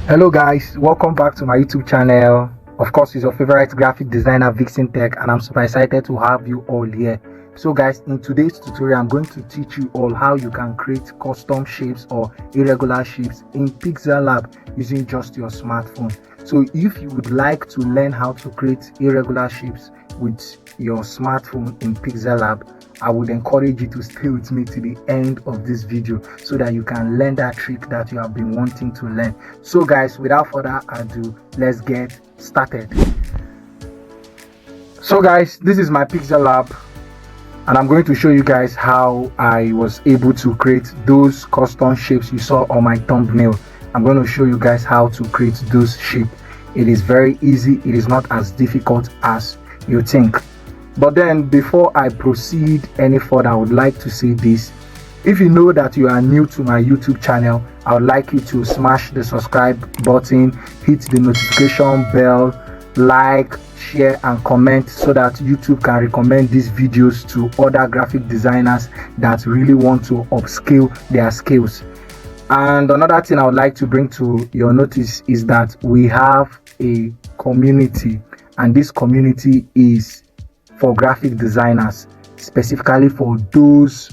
Hello guys, welcome back to my YouTube channel. Of course, it's your favorite graphic designer Vixen Tech, and I'm super excited to have you all here. So guys, in today's tutorial I'm going to teach you all how you can create custom shapes or irregular shapes in PixelLab using just your smartphone. So if you would like to learn how to create irregular shapes with your smartphone in PixelLab, I would encourage you to stay with me to the end of this video so that you can learn that trick that you have been wanting to learn. So guys, without further ado, let's get started. So guys, this is my PixelLab, and I'm going to show you guys how I was able to create those custom shapes you saw on my thumbnail. I'm going to show you guys how to create those shapes. It is very easy. It is not as difficult as you think. But then before I proceed any further, I would like to say this. If you know that you are new to my YouTube channel, I would like you to smash the subscribe button, hit the notification bell, like, share and comment so that YouTube can recommend these videos to other graphic designers that really want to upscale their skills. And another thing I would like to bring to your notice is that we have a community, and this community is for graphic designers, specifically for those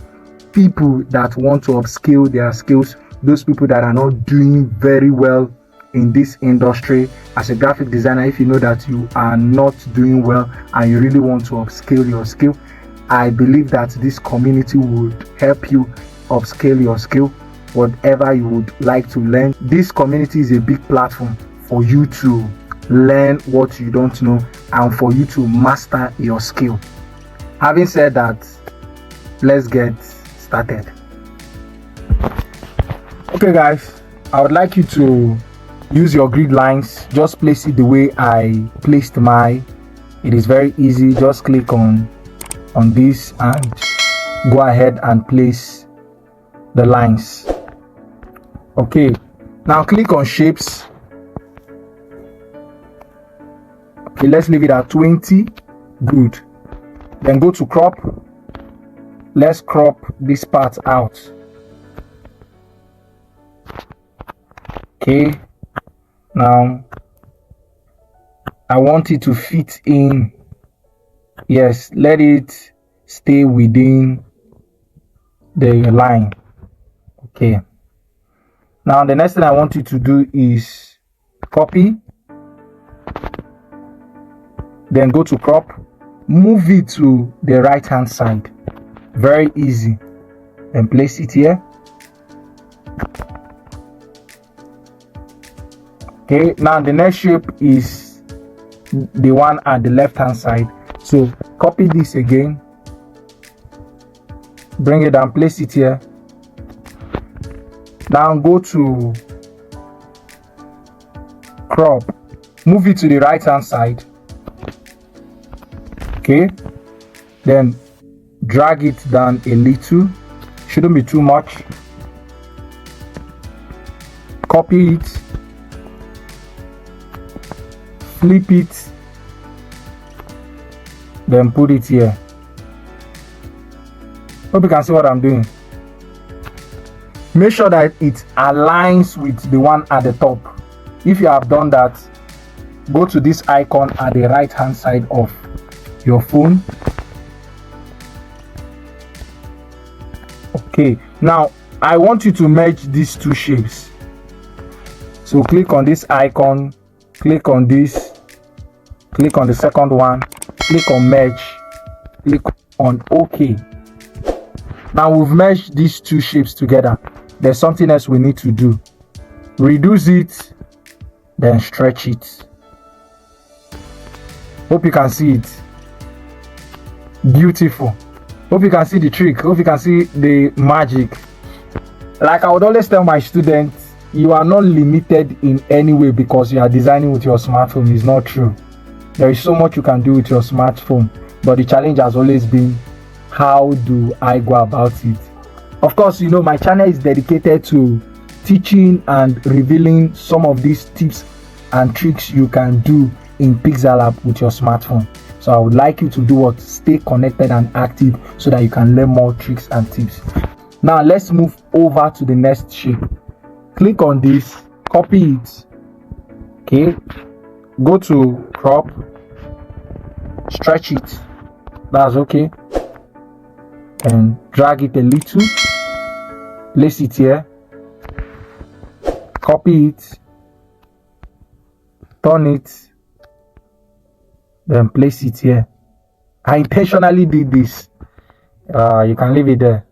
people that want to upscale their skills, those people that are not doing very well in this industry. As a graphic designer, if you know that you are not doing well and you really want to upscale your skill, I believe that this community would help you upscale your skill, whatever you would like to learn. This community is a big platform for you to learn what you don't know and for you to master your skill. Having said that, let's get started. Okay guys, I would like you to use your grid lines. Just place it the way I placed mine. It is very easy. Just click on this and go ahead and place the lines. Okay, now click on shapes. Okay, let's leave it at 20. Good. Then go to crop. Let's crop this part out. Okay, now I want it to fit in. Yes, let it stay within the line. Okay, now the next thing I want you to do is copy, then go to crop, move it to the right hand side. Very easy. Then place it here. Okay, now the next shape is the one at the left hand side. So copy this again, bring it down, place it here. Now go to crop, move it to the right hand side. Okay, then drag it down a little, shouldn't be too much. Copy it, flip it, then put it here. Hope you can see what I'm doing. Make sure that it aligns with the one at the top. If you have done that, go to this icon at the right hand side of your phone. Okay, now I want you to merge these two shapes. So click on this icon, click on this, click on the second one, click on merge, click on OK. Now we've merged these two shapes together. There's something else we need to do. Reduce it, then stretch it. Hope you can see it. Beautiful. Hope you can see the trick. Hope you can see the magic. Like I would always tell my students, you are not limited in any way because you are designing with your smartphone. It's not true. There is so much you can do with your smartphone, but the challenge has always been, how do I go about it? Of course, you know, my channel is dedicated to teaching and revealing some of these tips and tricks you can do in PixelLab with your smartphone. So I would like you to do what? Stay connected and active so that you can learn more tricks and tips. Now let's move over to the next shape. Click on this, copy it, Okay, go to crop, stretch it, that's okay, and drag it a little, place it here, copy it, turn it, then place it here. I intentionally did this. You can leave it there.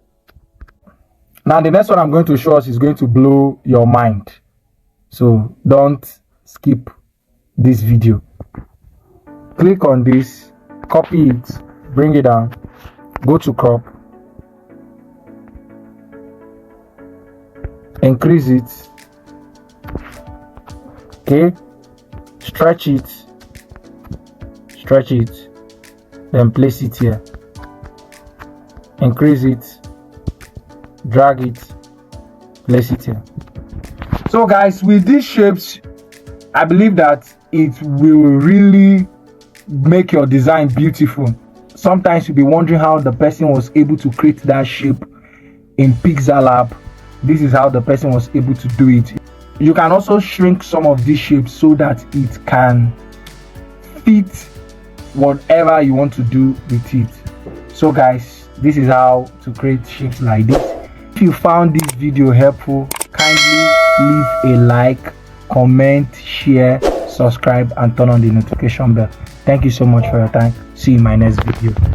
Now the next one I'm going to show us is going to blow your mind, so don't skip this video. Click on this, copy it, bring it down, go to crop, increase it, okay, stretch it, then place it here, increase it, drag it, place it here. So guys, with these shapes, I believe that it will really make your design beautiful. Sometimes you'll be wondering how the person was able to create that shape in PixelLab. This is how the person was able to do it. You can also shrink some of these shapes so that it can fit whatever you want to do with it. So guys, this is how to create shapes like this. If you found this video helpful, kindly leave a like, comment, share, subscribe, and turn on the notification bell. Thank you so much for your time. See you in my next video.